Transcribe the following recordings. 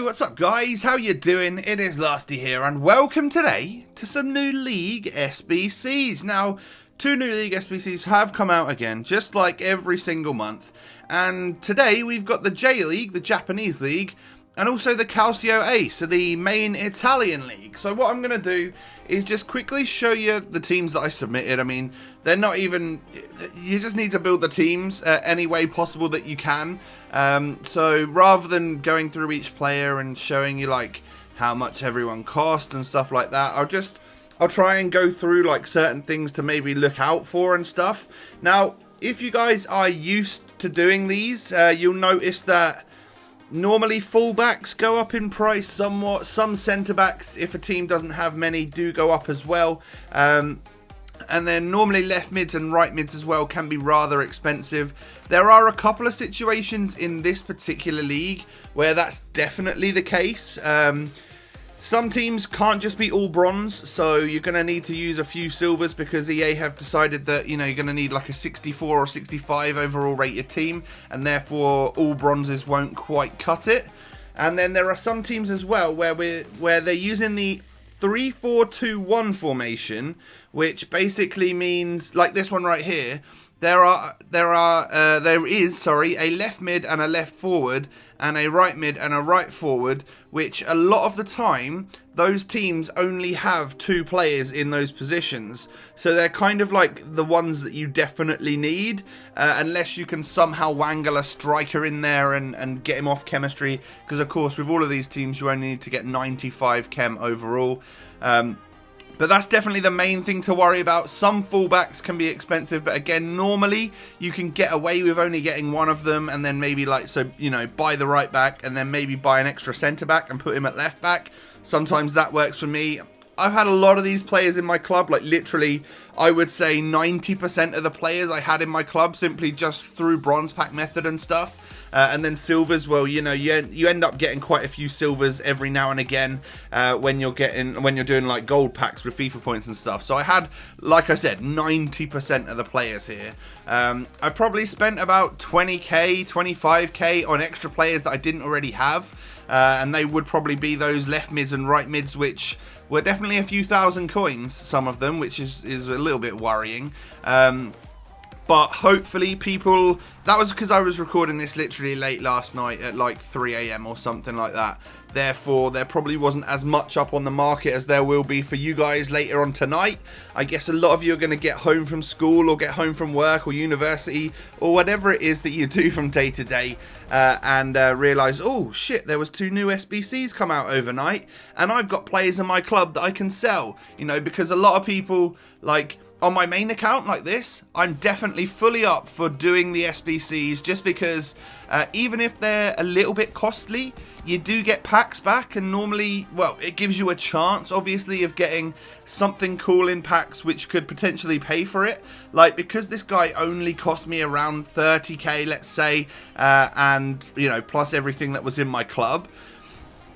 what's up guys? How you doing? It is Lasty here and welcome today to some new League SBCs. Now, 2 new League SBCs have come out again, just like every single month. And today we've got the J League, the Japanese League, and also the CALCIO Aâ, so the main Italian league. So what I'm going to do is just quickly show you the teams that I submitted. I mean, they're not even... You just need to build the teams any way possible that you can. So rather than going through each player and showing you like how much everyone cost and stuff like that, I'll try and go through like certain things to maybe look out for and stuff. Now, if you guys are used to doing these, you'll notice that normally fullbacks go up in price somewhat. Some centre backs, if a team doesn't have many, do go up as well. And then normally left mids and right mids as well can be rather expensive. There are a couple of situations in this particular league where that's definitely the case. Some teams can't just be all bronze, so you're going to need to use a few silvers because EA have decided that, you know, you're going to need like a 64 or 65 overall rated team, and therefore all bronzes won't quite cut it. And then there are some teams as well where they're using the 3-4-2-1 formation, which basically means, like this one right here, there is a left mid and a left forward and a right mid and a right forward, which a lot of the time those teams only have 2 players in those positions, so they're kind of like the ones that you definitely need, unless you can somehow wangle a striker in there and get him off chemistry, because of course with all of these teams you only need to get 95 chem overall. But that's definitely the main thing to worry about. Some fullbacks can be expensive, but again, normally you can get away with only getting one of them, and then maybe like, so, you know, buy the right back and then maybe buy an extra centre back and put him at left back. Sometimes that works for me. I've had a lot of these players in my club, like literally, I would say 90% of the players I had in my club simply just through bronze pack method and stuff. And then silvers, well, you know, you end up getting quite a few silvers every now and again when you're doing like gold packs with FIFA points and stuff. So I had, like I said, 90% of the players here. I probably spent about 20k, 25k on extra players that I didn't already have, and they would probably be those left mids and right mids, which were definitely a few thousand coins, some of them, which is a little bit worrying. But hopefully people... That was because I was recording this literally late last night at like 3 AM or something like that. Therefore, there probably wasn't as much up on the market as there will be for you guys later on tonight. I guess a lot of you are going to get home from school or get home from work or university or whatever it is that you do from day to day, and realise, oh shit, there was 2 new SBCs come out overnight and I've got players in my club that I can sell. You know, because a lot of people, like... On my main account like this, I'm definitely fully up for doing the SBCs, just because even if they're a little bit costly, you do get packs back, and normally, well, it gives you a chance, obviously, of getting something cool in packs which could potentially pay for it. Like, because this guy only cost me around 30k, let's say, and, you know, plus everything that was in my club,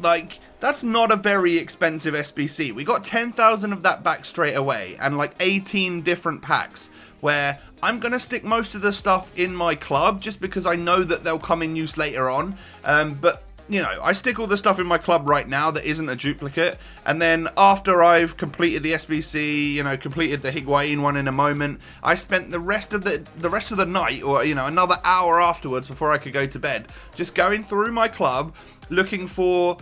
like... That's not a very expensive SBC. We got 10,000 of that back straight away, and like 18 different packs, where I'm going to stick most of the stuff in my club just because I know that they'll come in use later on. But, you know, I stick all the stuff in my club right now that isn't a duplicate, and then after I've completed the SBC, you know, completed the Higuain one in a moment, I spent the rest of the night, or, you know, another hour afterwards before I could go to bed, just going through my club, looking for...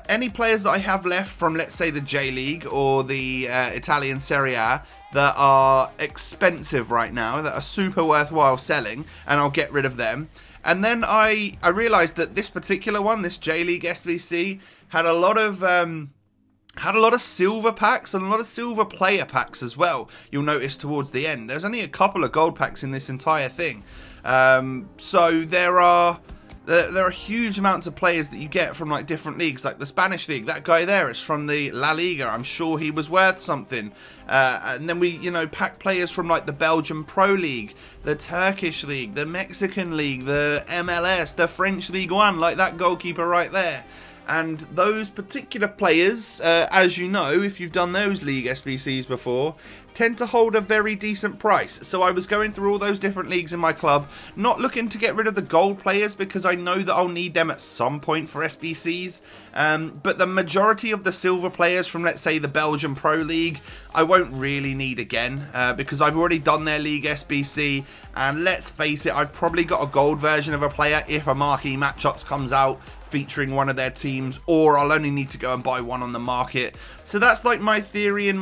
any players that I have left from, let's say, the J League or the Italian Serie A that are expensive right now, that are super worthwhile selling, and I'll get rid of them. And then I realised that this particular one, this J League SBC, had a lot of silver packs and a lot of silver player packs as well. You'll notice towards the end. There's only a couple of gold packs in this entire thing. So there are huge amounts of players that you get from like different leagues, like the Spanish league. That guy there is from the La Liga. I'm sure he was worth something. And then we, you know, pack players from like the Belgian Pro League, the Turkish league, the Mexican league, the MLS, the French Ligue 1, like that goalkeeper right there. and those particular players, as you know, if you've done those League SBCs before, tend to hold a very decent price. So I was going through all those different leagues in my club, not looking to get rid of the gold players because I know that I'll need them at some point for SBCs, but the majority of the silver players from, let's say, the Belgian Pro League, I won't really need again, because I've already done their League SBC, and let's face it, I've probably got a gold version of a player if a marquee matchups comes out featuring one of their teams, or I'll only need to go and buy one on the market. So that's like my theory and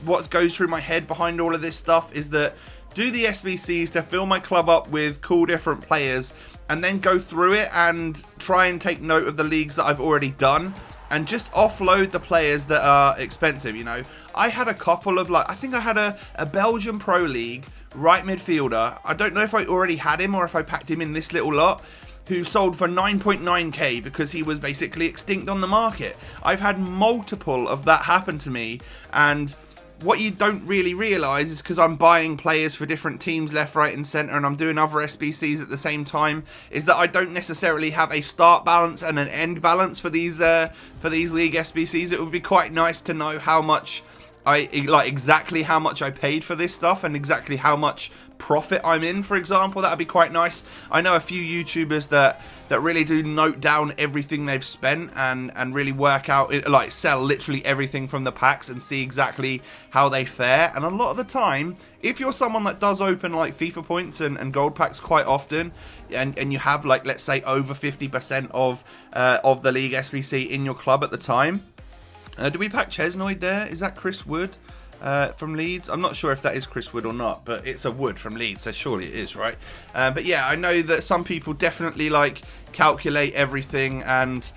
what goes through my head behind all of this stuff, is that do the SBCs to fill my club up with cool different players, and then go through it and try and take note of the leagues that I've already done, and just offload the players that are expensive. You know, I had a couple of, like, I think I had a Belgian Pro League right midfielder. I don't know if I already had him or if I packed him in this little lot, who sold for 9.9k because he was basically extinct on the market. I've had multiple of that happen to me, and what you don't really realise is, because I'm buying players for different teams left, right and centre, and I'm doing other SBCs at the same time, is that I don't necessarily have a start balance and an end balance for these League SBCs. It would be quite nice to know how much exactly how much I paid for this stuff and exactly how much profit I'm in, for example. That would be quite nice. I know a few YouTubers that really do note down everything they've spent and really work out, like sell literally everything from the packs and see exactly how they fare. And a lot of the time, if you're someone that does open like FIFA points and gold packs quite often, and you have, like, let's say over 50% of the League SBC in your club at the time. Do we pack Chesnoid there? Is that Chris Wood from Leeds? I'm not sure if that is Chris Wood or not, but it's a Wood from Leeds, so surely it is, right? But yeah, I know that some people definitely like calculate everything and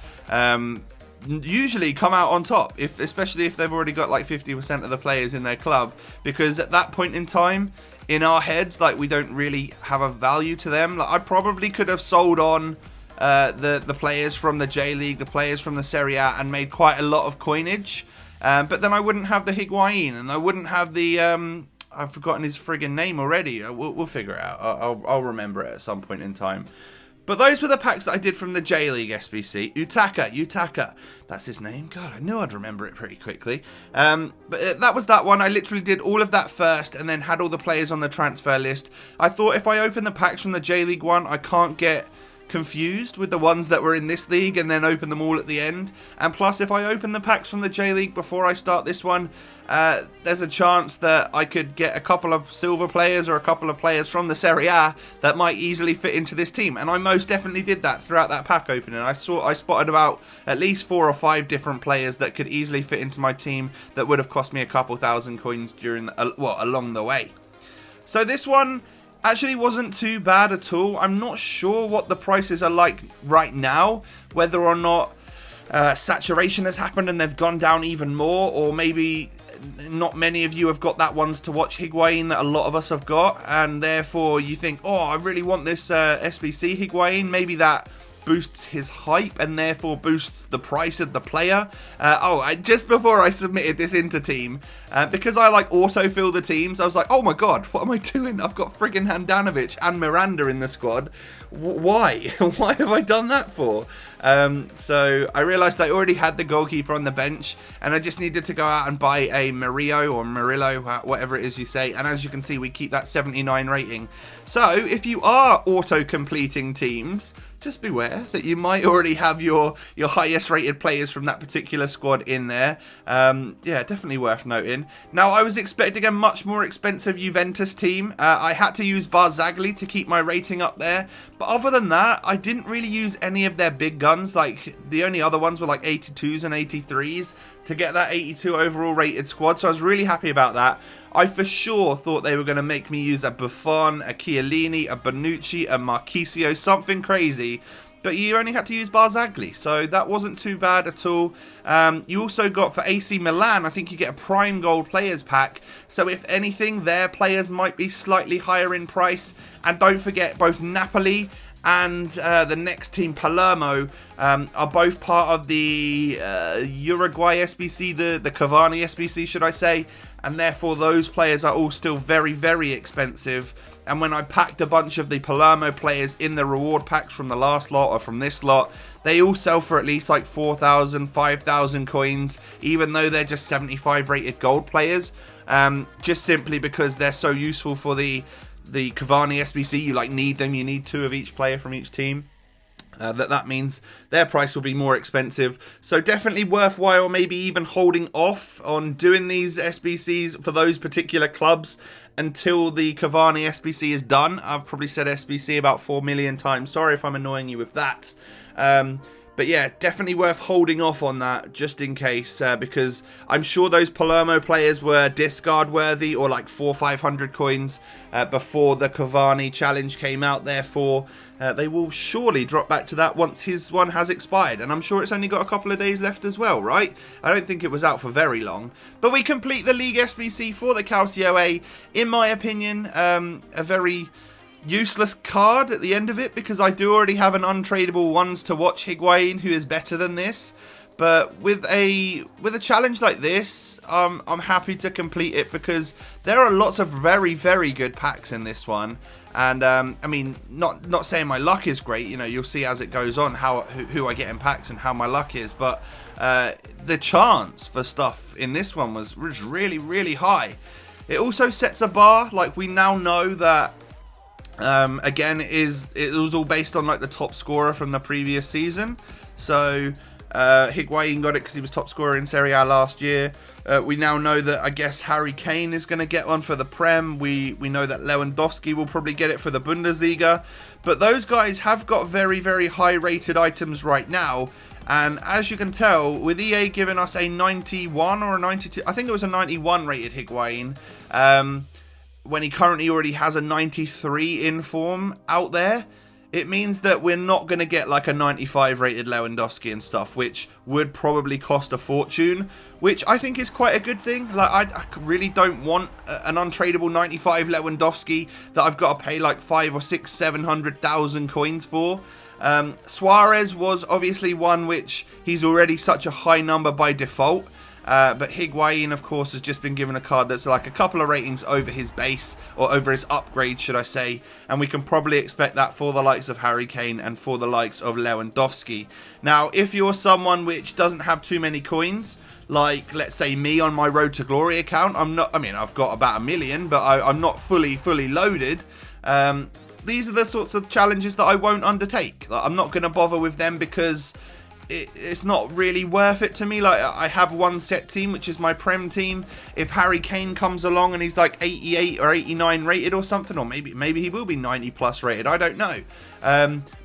usually come out on top, especially if they've already got like 50% of the players in their club, because at that point in time, in our heads, like, we don't really have a value to them. Like, I probably could have sold on the players from the J League, the players from the Serie A, and made quite a lot of coinage, but then I wouldn't have the Higuain, and I wouldn't have the I've forgotten his friggin' name already. We'll figure it out. I'll remember it at some point in time. But those were the packs that I did from the J League SBC. Utaka, that's his name. God, I knew I'd remember it pretty quickly. But that was that one. I literally did all of that first and then had all the players on the transfer list. I thought if I open the packs from the J League one, I can't get confused with the ones that were in this league and then open them all at the end. And plus, if I open the packs from the J League before I start this one, there's a chance that I could get a couple of silver players or a couple of players from the Serie A that might easily fit into this team. And I most definitely did that throughout that pack opening. I spotted about at least 4 or 5 different players that could easily fit into my team that would have cost me a couple thousand coins along the way. So this one actually wasn't too bad at all. I'm not sure what the prices are like right now, whether or not saturation has happened and they've gone down even more, or maybe not many of you have got that ones to watch Higuain that a lot of us have got, and therefore you think, oh, I really want this SBC Higuain. Maybe that boosts his hype and therefore boosts the price of the player. Just before I submitted this into team, because I like autofill the teams, I was like, oh my god, what am I doing? I've got friggin' Handanovic and Miranda in the squad. Why? Why have I done that for? So I realised I already had the goalkeeper on the bench, and I just needed to go out and buy a Murillo or Murillo, whatever it is you say. And as you can see, we keep that 79 rating. So if you are auto-completing teams, just beware that you might already have your highest rated players from that particular squad in there. Yeah, definitely worth noting. Now, I was expecting a much more expensive Juventus team. I had to use Barzagli to keep my rating up there. But other than that, I didn't really use any of their big guns. Like, the only other ones were like 82s and 83s to get that 82 overall rated squad. So I was really happy about that. I for sure thought they were going to make me use a Buffon, a Chiellini, a Bonucci, a Marchisio, something crazy. But you only had to use Barzagli, so that wasn't too bad at all. You also got, for AC Milan, I think you get a Prime Gold Players Pack. So if anything, their players might be slightly higher in price. And don't forget, both Napoli and the next team, Palermo, are both part of the Uruguay SBC, the Cavani SBC, should I say. And therefore, those players are all still very, very expensive. and when I packed a bunch of the Palermo players in the reward packs from the last lot or from this lot, they all sell for at least like 4,000, 5,000 coins, even though they're just 75 rated gold players, just simply because they're so useful for the Cavani SBC. You like need them, you need 2 of each player from each team. That means their price will be more expensive. So definitely worthwhile maybe even holding off on doing these SBCs for those particular clubs until the Cavani SBC is done. I've probably said SBC about 4 million times. Sorry if I'm annoying you with that. But yeah, definitely worth holding off on that just in case, because I'm sure those Palermo players were discard worthy or like 400 or 500 coins before the Cavani challenge came out. Therefore, they will surely drop back to that once his one has expired. And I'm sure it's only got a couple of days left as well, right? I don't think it was out for very long. But we complete the League SBC for the CALCIO Aâ. In my opinion, a very useless card at the end of it, because I do already have an untradeable ones to watch Higuain who is better than this. But with a challenge like this, I'm happy to complete it because there are lots of very, very good packs in this one. And I mean, not saying my luck is great. You know, you'll see as it goes on who I get in packs and how my luck is. But the chance for stuff in this one was really, really high. It also sets a bar. Like, we now know that again, it was all based on like the top scorer from the previous season. So Higuain got it because he was top scorer in Serie A last year. We now know that I guess Harry Kane is going to get one for the Prem. We know that Lewandowski will probably get it for the Bundesliga. But those guys have got very, very high rated items right now. And as you can tell, with EA giving us a 91 or a 92, I think it was a 91 rated Higuain, when he currently already has a 93 in form out there, it means that we're not going to get like a 95 rated Lewandowski and stuff, which would probably cost a fortune, which I think is quite a good thing. Like, I really don't want an untradeable 95 Lewandowski that I've got to pay like 500 or 600, 700,000 coins for. Suarez was obviously one which he's already such a high number by default. But Higuain, of course, has just been given a card that's like a couple of ratings over his base, or over his upgrade, should I say. And we can probably expect that for the likes of Harry Kane and for the likes of Lewandowski. Now, if you're someone which doesn't have too many coins, like, let's say me on my Road to Glory account, I've got about 1 million, but I'm not fully loaded. These are the sorts of challenges that I won't undertake. Like, I'm not going to bother with them because it's not really worth it to me. Like, I have one set team, which is my Prem team. If Harry Kane comes along and he's like 88 or 89 rated or something, or maybe he will be 90 plus rated, I don't know.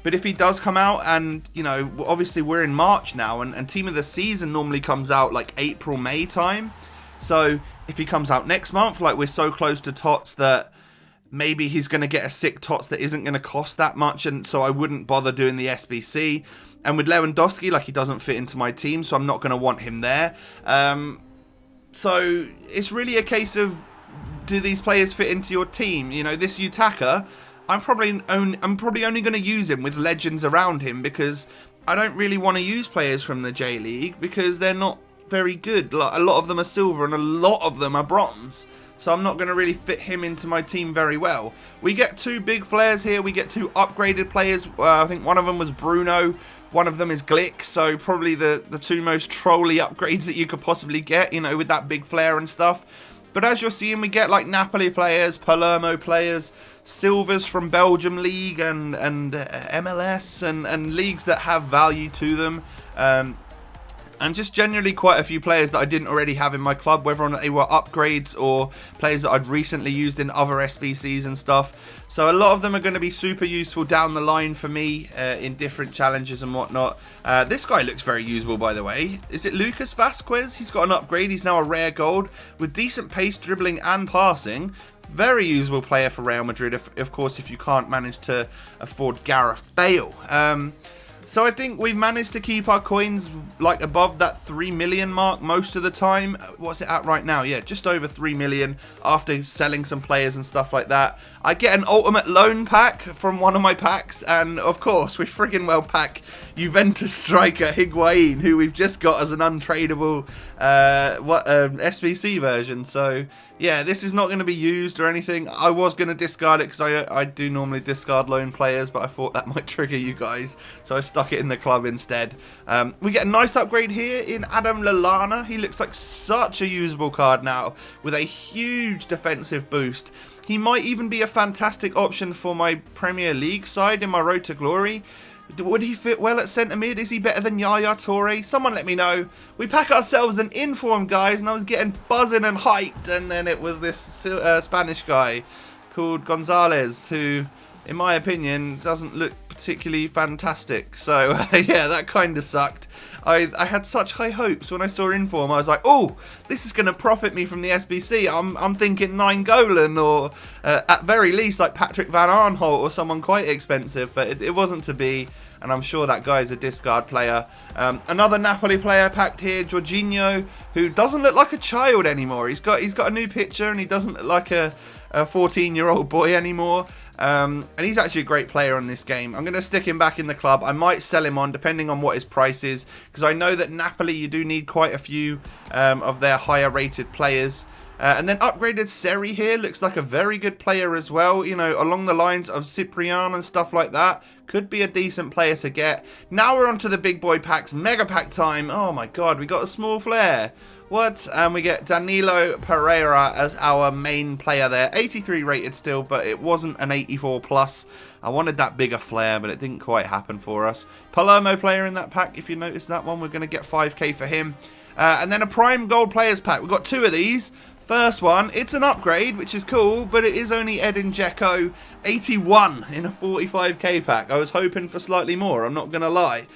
But if he does come out, and, you know, obviously we're in March now, and team of the season normally comes out like April, May time. So if he comes out next month, like, we're so close to TOTS that maybe he's going to get a sick TOTS that isn't going to cost that much, and so I wouldn't bother doing the SBC. And with Lewandowski, like, he doesn't fit into my team, so I'm not going to want him there. So it's really a case of, do these players fit into your team? You know, this Utaka, I'm probably only going to use him with legends around him, because I don't really want to use players from the J League because they're not very good. Like, a lot of them are silver and a lot of them are bronze. So I'm not going to really fit him into my team very well. We get 2 big flares here. We get 2 upgraded players. I think one of them was Bruno. One of them is Glick. So probably the 2 most trolly upgrades that you could possibly get, you know, with that big flare and stuff. But as you're seeing, we get like Napoli players, Palermo players, silvers from Belgium League and MLS and leagues that have value to them. And just generally quite a few players that I didn't already have in my club, whether or not they were upgrades or players that I'd recently used in other SBCs and stuff. So a lot of them are going to be super useful down the line for me in different challenges and whatnot. This guy looks very usable, by the way. Is it Lucas Vasquez? He's got an upgrade. He's now a rare gold with decent pace, dribbling and passing. Very usable player for Real Madrid, of course, if you can't manage to afford Gareth Bale. So I think we've managed to keep our coins like above that 3 million mark most of the time. What's it at right now? Yeah, just over 3 million after selling some players and stuff like that. I get an ultimate loan pack from one of my packs, and of course we friggin' well pack Juventus striker Higuain, who we've just got as an untradeable SBC version. So yeah, this is not going to be used or anything. I was going to discard it because I do normally discard loan players, but I thought that might trigger you guys, so I stuck it in the club instead. We get a nice upgrade here in Adam Lallana. He looks like such a usable card now with a huge defensive boost. He might even be a fantastic option for my Premier League side in my Road to Glory. Would he fit well at centre mid? Is he better than Yaya Toure? Someone let me know. We pack ourselves an inform, guys, and I was getting buzzing and hyped, and then it was this Spanish guy called Gonzalez, who, in my opinion, doesn't look particularly fantastic. So, yeah, that kind of sucked. I had such high hopes when I saw inform. I was like, oh, this is going to profit me from the SBC. I'm thinking Nainggolan or, at very least, like Patrick Van Aanholt or someone quite expensive. But it wasn't to be, and I'm sure that guy's a discard player. Another Napoli player packed here, Jorginho, who doesn't look like a child anymore. He's got a new picture, and he doesn't look like a 14-year-old boy anymore. And he's actually a great player on this game. I'm going to stick him back in the club. I might sell him on depending on what his price is, because I know that Napoli, you do need quite a few of their higher rated players. And then upgraded Seri here looks like a very good player as well, you know, along the lines of Cyprian and stuff like that. Could be a decent player to get. Now we're on to the big boy packs. Mega pack time. Oh my god, we got a small flare. What? And we get Danilo Pereira as our main player there. 83 rated still, but it wasn't an 84 plus. I wanted that bigger flare, but it didn't quite happen for us. Palermo player in that pack, if you notice that one. We're going to get 5k for him. And then a prime gold players pack. We've got 2 of these. First one, it's an upgrade, which is cool, but it is only Edin Dzeko 81 in a 45k pack. I was hoping for slightly more, I'm not going to lie.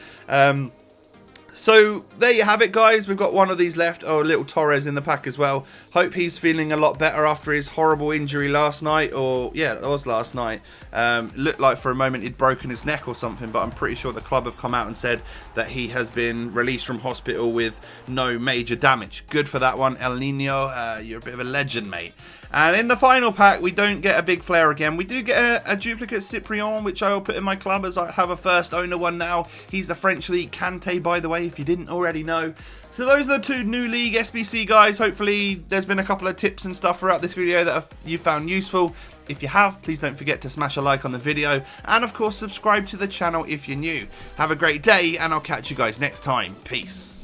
So there you have it, guys. We've got one of these left. Oh, little Torres in the pack as well. Hope he's feeling a lot better after his horrible injury last night. Or, yeah, it was last night. Looked like for a moment he'd broken his neck or something, but I'm pretty sure the club have come out and said that he has been released from hospital with no major damage. Good for that one, El Nino. You're a bit of a legend, mate. And in the final pack, we don't get a big flare again. We do get a duplicate Cyprian, which I will put in my club as I have a first owner one now. He's the French League Kante, by the way, if you didn't already know. So those are the 2 new league SBC guys. Hopefully there's been a couple of tips and stuff throughout this video that you found useful. If you have, please don't forget to smash a like on the video. And of course, subscribe to the channel if you're new. Have a great day, and I'll catch you guys next time. Peace.